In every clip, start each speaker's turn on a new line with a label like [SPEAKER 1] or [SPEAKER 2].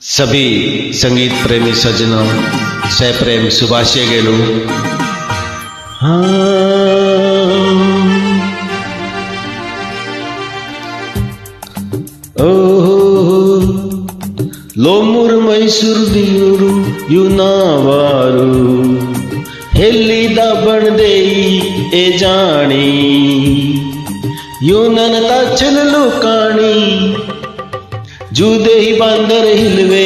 [SPEAKER 1] सभी संगीत प्रेमी सज्जनों से प्रेम शुभाशय गेलू। ಲೋಮೂರು ಮೈಸೂರು ದಿಯೂರು ಯುನಾವಾರು ಹೆಲ್ಲಿದ ಬಣದೇಯಿ ಎ ಜಾಣಿ ಯುನನ ತಾಚಲಲು ಕಾಣಿ जुदे ही बंदर हिलवे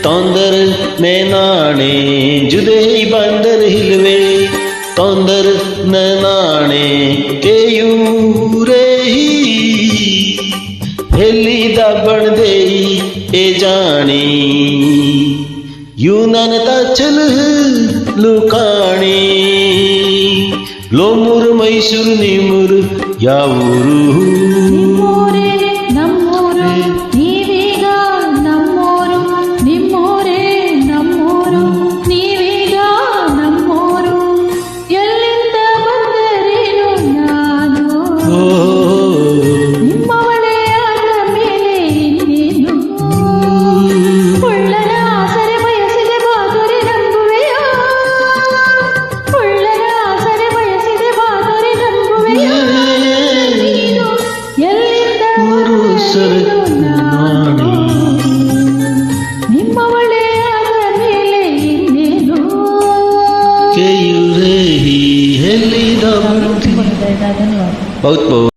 [SPEAKER 1] तौंदर नैनाणे जुदे ही बंदर हिलवे तौंदर नैनाणे के यूरे ही हेली दबण दे ए जानी यूनन ताचल लुकाणी लोमुर मैसूर निमुर यावूरू बहुत बहुत